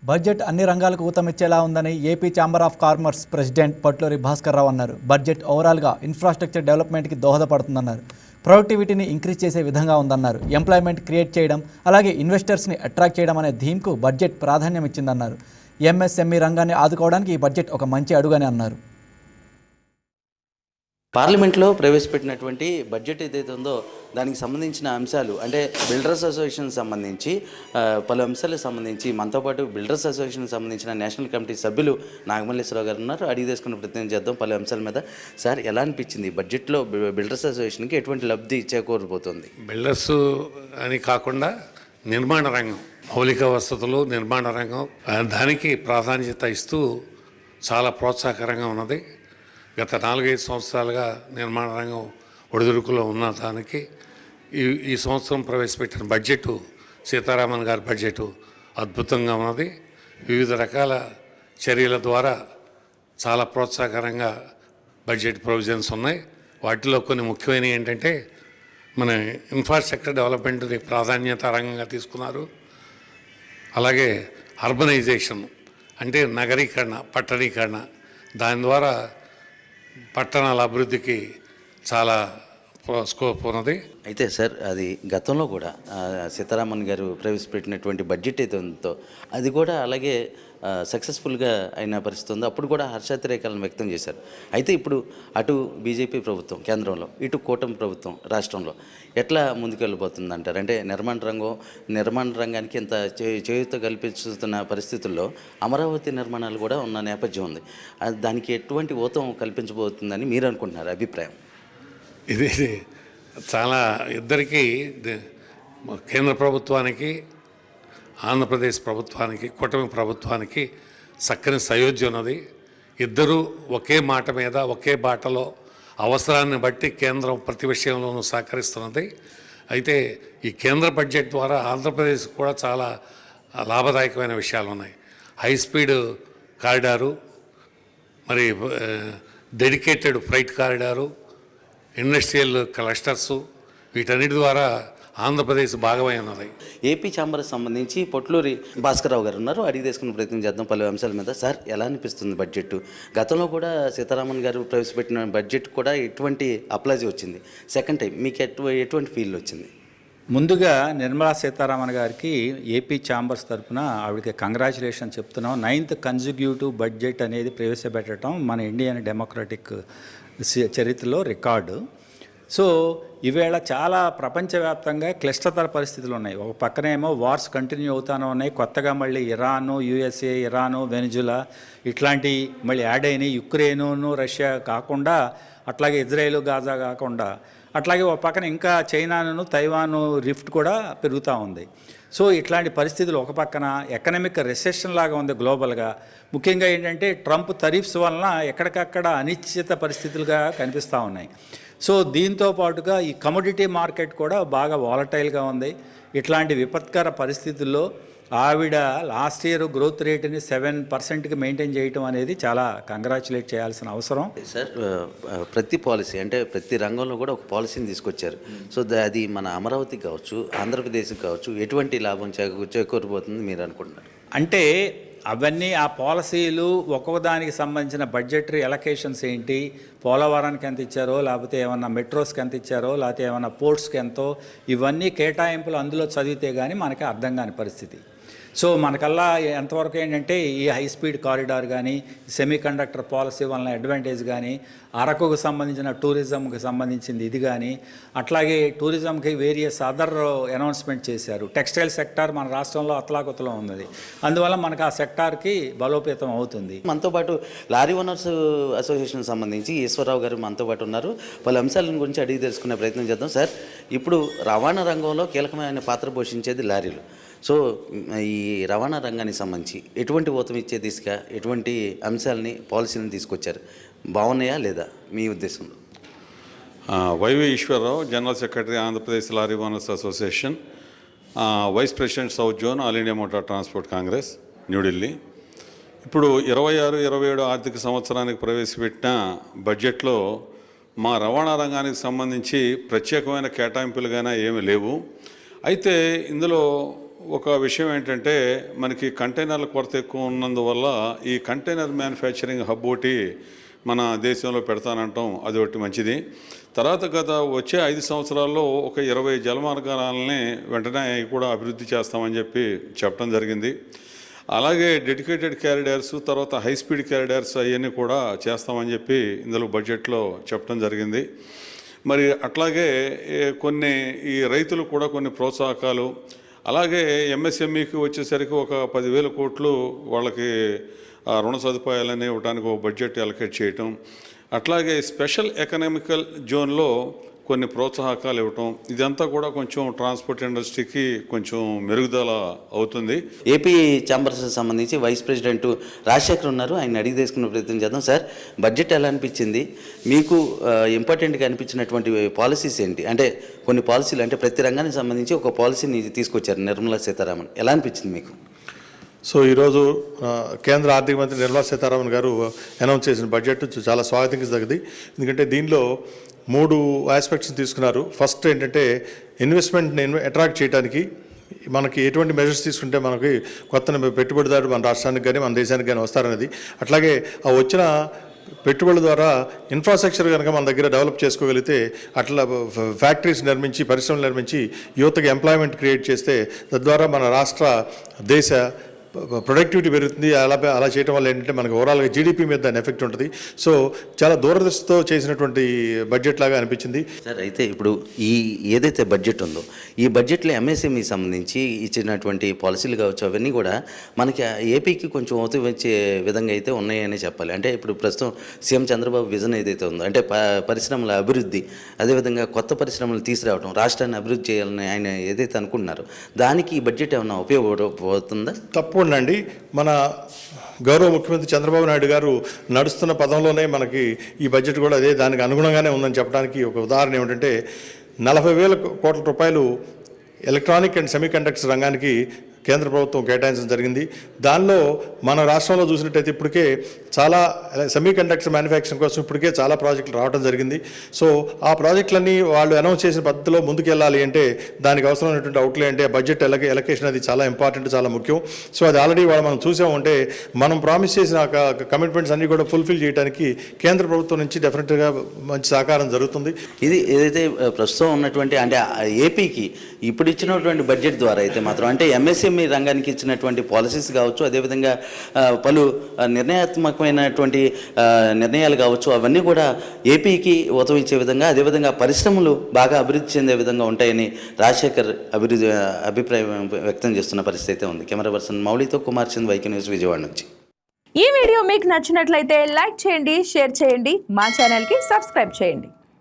Budget అన్ని రంగాలకు ఊతమిచ్చేలా ఉందని AP chamber of commerce president Patluri Bhaskar Rao అన్నారు. బడ్జెట్ ఓవరాల్గా ఇన్ఫ్రాస్ట్రక్చర్ డెవలప్మెంట్కి దోహదపడుతుందన్నారు. ప్రొడక్టివిటీని ఇంక్రీజ్ చేసే విధంగా ఉందన్నారు. ఎంప్లాయ్మెంట్ క్రియేట్ చేయడం, అలాగే ఇన్వెస్టర్స్ని అట్రాక్ట్ చేయడం అనే థీమ్కు బడ్జెట్ ప్రాధాన్యం ఇచ్చిందన్నారు. ఎంఎస్ఎంఈ రంగాన్ని ఆదుకోవడానికి ఈ బడ్జెట్ ఒక మంచి అడుగని అన్నారు. పార్లమెంట్లో ప్రవేశపెట్టినటువంటి బడ్జెట్ ఏదైతే ఉందో దానికి సంబంధించిన అంశాలు అంటే బిల్డర్స్ అసోసియేషన్ సంబంధించి పలు అంశాలకు సంబంధించి మనతో పాటు బిల్డర్స్ అసోసియేషన్ సంబంధించిన నేషనల్ కమిటీ సభ్యులు నాగమల్లేశ్వరరావు గారు ఉన్నారు. అడిగి తీసుకున్న ప్రయత్నం చేద్దాం పలు అంశాల మీద. సార్, ఎలా అనిపించింది బడ్జెట్లో బిల్డర్స్ అసోసియేషన్కి ఎటువంటి లబ్ధి చేకూరబోతుంది? బిల్డర్స్ అని కాకుండా నిర్మాణ రంగం, మౌలిక వసతులు, నిర్మాణ రంగం దానికి ప్రాధాన్యత ఇస్తూ చాలా ప్రోత్సాహకరంగా ఉన్నది. గత 4-5 సంవత్సరాలుగా నిర్మాణ రంగం ఒడిదుడుకులో ఉన్న దానికి ఈ సంవత్సరం ప్రవేశపెట్టిన బడ్జెట్, సీతారామన్ గారి బడ్జెట్ అద్భుతంగా ఉన్నది. వివిధ రకాల చర్యల ద్వారా చాలా ప్రోత్సాహకరంగా బడ్జెట్ ప్రొవిజన్స్ ఉన్నాయి. వాటిలో కొన్ని ముఖ్యమైనవి ఏంటంటే మన ఇన్ఫ్రాస్ట్రక్చర్ డెవలప్మెంట్ని ప్రాధాన్యత రంగంగా తీసుకున్నారు. అలాగే అర్బనైజేషన్ అంటే నగరీకరణ, పట్టణీకరణ, దాని ద్వారా పట్టణాల అభివృద్ధికి చాలా స్కోప్ ఉన్నది. అయితే సార్, అది గతంలో కూడా సీతారామన్ గారు ప్రవేశపెట్టినటువంటి బడ్జెట్ అయితే ఉందో అది కూడా అలాగే సక్సెస్ఫుల్గా అయిన పరిస్థితి ఉంది. అప్పుడు కూడా హర్షాతిరేకాలను వ్యక్తం చేశారు. అయితే ఇప్పుడు అటు బీజేపీ ప్రభుత్వం కేంద్రంలో, ఇటు కూటమి ప్రభుత్వం రాష్ట్రంలో ఎట్లా ముందుకెళ్ళిపోతుంది అంటారు? అంటే నిర్మాణ రంగానికి ఇంత చేయూత కల్పిస్తున్న పరిస్థితుల్లో అమరావతి నిర్మాణాలు కూడా ఉన్న నేపథ్యం ఉంది. దానికి ఎటువంటి ఊతం కల్పించబోతుందని మీరు అనుకుంటున్నారు? అభిప్రాయం ఇది చాలా ఇద్దరికీ, కేంద్ర ప్రభుత్వానికి, ఆంధ్రప్రదేశ్ ప్రభుత్వానికి, కూటమి ప్రభుత్వానికి చక్కని సయోధ్య ఉన్నది. ఇద్దరూ ఒకే మాట మీద, ఒకే బాటలో అవసరాన్ని బట్టి కేంద్రం ప్రతి విషయంలోనూ సహకరిస్తున్నది. అయితే ఈ కేంద్ర బడ్జెట్ ద్వారా ఆంధ్రప్రదేశ్ కూడా చాలా లాభదాయకమైన విషయాలు ఉన్నాయి. హై స్పీడ్ కారిడారు, మరి డెడికేటెడ్ ఫ్రైట్ కారిడారు, ఇండస్ట్రియల్ క్లస్టర్సు, వీటన్నిటి ద్వారా ఆంధ్రప్రదేశ్ భాగమై ఉన్నది. ఏపీ ఛాంబర్కి సంబంధించి పొట్లూరి భాస్కర్ రావు గారు ఉన్నారు. అడిగి తీసుకునే ప్రయత్నం చేద్దాం పలు అంశాల మీద. సార్, ఎలా అనిపిస్తుంది బడ్జెట్? గతంలో కూడా సీతారామన్ గారు ప్రవేశపెట్టిన బడ్జెట్ కూడా ఎటువంటి అప్లాజీ వచ్చింది. సెకండ్ టైం మీకు ఎటువంటి ఫీల్ వచ్చింది? ముందుగా నిర్మలా సీతారామన్ గారికి ఏపీ ఛాంబర్స్ తరఫున ఆవిడకి కంగ్రాచులేషన్ చెప్తున్నాం. 9th కన్సిక్యూటివ్ బడ్జెట్ అనేది ప్రవేశపెట్టడం మన ఇండియన్ డెమోక్రటిక్ చరిత్రలో రికార్డు. సో ఈవేళ చాలా ప్రపంచవ్యాప్తంగా క్లిష్టతర పరిస్థితులు ఉన్నాయి. ఒక పక్కనేమో వార్స్ కంటిన్యూ అవుతానే ఉన్నాయి. కొత్తగా మళ్ళీ ఇరాను, యుఎస్ఏ, ఇరాను, వెనిజులా ఇట్లాంటి మళ్ళీ యాడ్ అయినాయి. యుక్రెయిను, రష్యా కాకుండా, అట్లాగే ఇజ్రాయేల్, గాజా కాకుండా, అట్లాగే ఒక పక్కన ఇంకా చైనాను, తైవాను రిఫ్ట్ కూడా పెరుగుతూ ఉంది. సో ఇట్లాంటి పరిస్థితులు ఒక పక్కన ఎకనామిక్ రెసెషన్ లాగా ఉంది గ్లోబల్గా. ముఖ్యంగా ఏంటంటే ట్రంప్ టారిఫ్స్ వలన ఎక్కడికక్కడ అనిశ్చిత పరిస్థితులుగా కనిపిస్తూ ఉన్నాయి. సో దీంతో పాటుగా ఈ కమోడిటీ మార్కెట్ కూడా బాగా వాలటైల్గా ఉంది. ఇట్లాంటి విపత్కర పరిస్థితుల్లో ఆవిడ లాస్ట్ ఇయర్ గ్రోత్ రేట్ని 7%కి మెయింటైన్ చేయటం అనేది చాలా కంగ్రాచులేట్ చేయాల్సిన అవసరం. సార్, ప్రతి పాలసీ అంటే ప్రతి రంగంలో కూడా ఒక పాలసీని తీసుకొచ్చారు. సో అది మన అమరావతికి కావచ్చు, ఆంధ్రప్రదేశ్కి కావచ్చు, ఎటువంటి లాభం చేకూరబోతుంది మీరు అనుకుంటున్నారు? అంటే అవన్నీ ఆ పాలసీలు ఒక్కొక్క దానికి సంబంధించిన బడ్జెటరీ ఎలకేషన్స్ ఏంటి, పోలవరానికి ఎంత ఇచ్చారో, లేకపోతే ఏమన్నా మెట్రోస్కి ఎంత ఇచ్చారో, లేకపోతే ఏమన్నా పోర్ట్స్కి ఎంతో, ఇవన్నీ కేటాయింపులు అందులో చదివితే కానీ మనకి అర్థం కాని పరిస్థితి. సో మనకల్లా ఎంతవరకు ఏంటంటే ఈ హై స్పీడ్ కారిడార్ కానీ, సెమీ కండక్టర్ పాలసీ వలన అడ్వాంటేజ్ కానీ, అరకుకు సంబంధించిన టూరిజంకి సంబంధించింది ఇది కానీ, అట్లాగే టూరిజంకి వేరియస్ అదర్ అనౌన్స్మెంట్ చేశారు. టెక్స్టైల్ సెక్టార్ మన రాష్ట్రంలో అతలాకుతలో ఉన్నది. అందువల్ల మనకు ఆ సెక్టార్కి బలోపేతం అవుతుంది. మనతో పాటు లారీ ఓనర్స్ అసోసియేషన్ సంబంధించి ఈశ్వరరావు గారు మనతో పాటు ఉన్నారు. పలు అంశాల గురించి అడిగి తెలుసుకునే ప్రయత్నం చేద్దాం. సార్, ఇప్పుడు రవాణా రంగంలో కీలకమైన పాత్ర పోషించేది లారీలు. సో ఈ రవాణా రంగానికి సంబంధించి ఎటువంటి ఊతం ఇచ్చే దిశగా ఎటువంటి అంశాలని, పాలసీలను తీసుకొచ్చారు? బాగున్నాయా లేదా మీ ఉద్దేశంలో? YV Eswara Rao, general secretary, Andhra Pradesh lorry owners association, vice president south zone, all India motor transport congress, New Delhi. ఇప్పుడు 26-27 ఆర్థిక సంవత్సరానికి ప్రవేశపెట్టిన బడ్జెట్లో మా రవాణా రంగానికి సంబంధించి ప్రత్యేకమైన కేటాయింపులుగానే ఏమీ లేవు. అయితే ఇందులో ఒక విషయం ఏంటంటే మనకి కంటైనర్ల కొరత ఎక్కువ ఉన్నందువల్ల ఈ కంటైనర్ మ్యానుఫ్యాక్చరింగ్ హబ్ ఒకటి మన దేశంలో పెడతానంటాం, అది ఒకటి మంచిది. తర్వాత గత వచ్చే 5 సంవత్సరాల్లో ఒక 20 జలమార్గాలని వెంటనే కూడా అభివృద్ధి చేస్తామని చెప్పడం జరిగింది. అలాగే డెడికేటెడ్ క్యారిడార్స్, తర్వాత హై స్పీడ్ క్యారిడార్స్ అవన్నీ కూడా చేస్తామని చెప్పి ఇందులో బడ్జెట్లో చెప్పడం జరిగింది. మరి అట్లాగే కొన్ని ఈ రైతులు కూడా కొన్ని ప్రోత్సాహకాలు, అలాగే ఎంఎస్ఎంఈకి వచ్చేసరికి ఒక 10,000 కోట్లు వాళ్ళకి రుణ సదుపాయాలని ఇవ్వడానికి ఒక బడ్జెట్ అలొకేట్ చేయటం, అట్లాగే స్పెషల్ ఎకనామికల్ జోన్లో కొన్ని ప్రోత్సాహకాలు ఇవ్వటం, ఇదంతా కూడా కొంచెం ట్రాన్స్పోర్ట్ ఇండస్ట్రీకి కొంచెం మెరుగుదల అవుతుంది. ఏపీ ఛాంబర్స్ సంబంధించి వైస్ ప్రెసిడెంట్ రాజశేఖర్ ఉన్నారు, ఆయన అడిగి తీసుకునే ప్రయత్నం చేద్దాం. సార్, బడ్జెట్ ఎలా అనిపించింది మీకు? ఇంపార్టెంట్గా అనిపించినటువంటి పాలసీస్ ఏంటి? అంటే కొన్ని పాలసీలు, అంటే ప్రతి రంగానికి సంబంధించి ఒక పాలసీని తీసుకొచ్చారు నిర్మలా సీతారామన్, ఎలా అనిపించింది మీకు? సో ఈరోజు కేంద్ర ఆర్థిక మంత్రి నిర్మలా సీతారామన్ గారు అనౌన్స్ చేసిన బడ్జెట్ చాలా స్వాగతించదగ్గది. ఎందుకంటే దీనిలో 3 ఆస్పెక్ట్స్ తీసుకున్నారు. ఫస్ట్ ఏంటంటే ఇన్వెస్ట్మెంట్ని అట్రాక్ట్ చేయడానికి మనకి ఎటువంటి మెజర్స్ తీసుకుంటే మనకి కొత్త పెట్టుబడిదారులు మన రాష్ట్రానికి కానీ మన దేశానికి కానీ వస్తారనేది. అట్లాగే ఆ వచ్చిన పెట్టుబడుల ద్వారా ఇన్ఫ్రాస్ట్రక్చర్ కనుక మన దగ్గర డెవలప్ చేసుకోగలిగితే, అట్లా ఫ్యాక్టరీస్ నిర్మించి పరిశ్రమలు నిర్మించి యువతకి ఎంప్లాయ్మెంట్ క్రియేట్ చేస్తే తద్వారా మన రాష్ట్ర దేశ ప్రొడక్టివిటీ పెరుగుతుంది. అలా చేయడం వల్ల ఏంటంటే మనకు ఓవరాల్గా జీడిపి మీద దాని ఎఫెక్ట్ ఉంటుంది. సో చాలా దూరదృష్టితో చేసినటువంటి బడ్జెట్ లాగా అనిపించింది. సార్, అయితే ఇప్పుడు ఏదైతే బడ్జెట్ ఉందో ఈ బడ్జెట్లో ఎంఎస్ఎంఈ సంబంధించి ఇచ్చినటువంటి పాలసీలు కావచ్చు, అవన్నీ కూడా మనకి ఏపీకి కొంచెం ఊతం వచ్చే విధంగా అయితే ఉన్నాయని చెప్పాలి. అంటే ఇప్పుడు ప్రస్తుతం సీఎం చంద్రబాబు విజన్ ఏదైతే ఉందో, అంటే పరిశ్రమల అభివృద్ధి, అదేవిధంగా కొత్త పరిశ్రమలు తీసుకురావడం, రాష్ట్రాన్ని అభివృద్ధి చేయాలని ఆయన ఏదైతే అనుకుంటున్నారో దానికి ఈ బడ్జెట్ ఏమైనా ఉపయోగపడుతుందా? తప్పకుండా. మన గౌరవ ముఖ్యమంత్రి చంద్రబాబు నాయుడు గారు నడుస్తున్న పదంలోనే మనకి ఈ బడ్జెట్ కూడా అదే దానికి అనుగుణంగానే ఉందని చెప్పడానికి ఒక ఉదాహరణ ఏమిటంటే 40,000 కోట్ల రూపాయలు ఎలక్ట్రానిక్ అండ్ సెమీకండక్టర్ రంగానికి కేంద్ర ప్రభుత్వం కేటాయించడం జరిగింది. దానిలో మన రాష్ట్రంలో చూసినట్టయితే ఇప్పటికే చాలా సెమీకండక్టర్ మ్యానుఫ్యాక్చరింగ్ కోసం ఇప్పటికే చాలా ప్రాజెక్టులు రావడం జరిగింది. సో ఆ ప్రాజెక్టులన్నీ వాళ్ళు అనౌన్స్ చేసిన పద్ధతిలో ముందుకు వెళ్ళాలి అంటే దానికి అవసరమైనటువంటి అవుట్లే అంటే బడ్జెట్ ఎలకేషన్ అది చాలా ఇంపార్టెంట్, చాలా ముఖ్యం. సో అది ఆల్రెడీ మనం చూసామంటే మనం ప్రామిస్ చేసిన కమిట్మెంట్స్ అన్నీ కూడా ఫుల్ఫిల్ చేయడానికి కేంద్ర ప్రభుత్వం నుంచి డెఫినెట్గా మంచి సహకారం జరుగుతుంది. ఇది ఏదైతే ప్రస్తుతం ఉన్నటువంటి, అంటే ఏపీకి ఇప్పుడు ఇచ్చినటువంటి బడ్జెట్ ద్వారా అయితే మాత్రం, అంటే ఎంఎస్ఎంఈ రంగానికి ఇచ్చినటువంటి పాలసీస్ కావచ్చు, అదేవిధంగా పలు నిర్ణయాత్మకమైనటువంటి నిర్ణయాలు కావచ్చు, అవన్నీ కూడా ఏపీకి ఊతం ఇచ్చే విధంగా, అదేవిధంగా పరిశ్రమలు బాగా అభివృద్ధి చెందే విధంగా ఉంటాయని రాజశేఖర్ అభిప్రాయం వ్యక్తం చేస్తున్న పరిస్థితి అయితే ఉంది. కెమెరా పర్సన్ మౌళితో కుమార్ చంద్, వైకే న్యూస్, విజయవాడ నుంచి. ఈ వీడియో మీకు నచ్చినట్లయితే లైక్ చేయండి, షేర్ చేయండి, మా ఛానల్కి సబ్స్క్రైబ్ చేయండి.